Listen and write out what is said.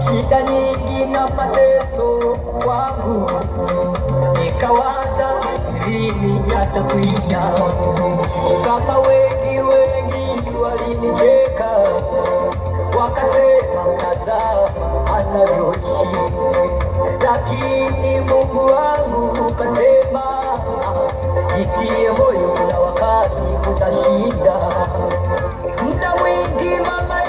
shida nyingi na mateso wangu, nikawaza lini yatakwisha. Kama wengi walinicheka, wakasema tazama anavyoishi, lakini Mungu wangu ukasema jitie moyo, kuna wakati utashinda. Muda mwingi mama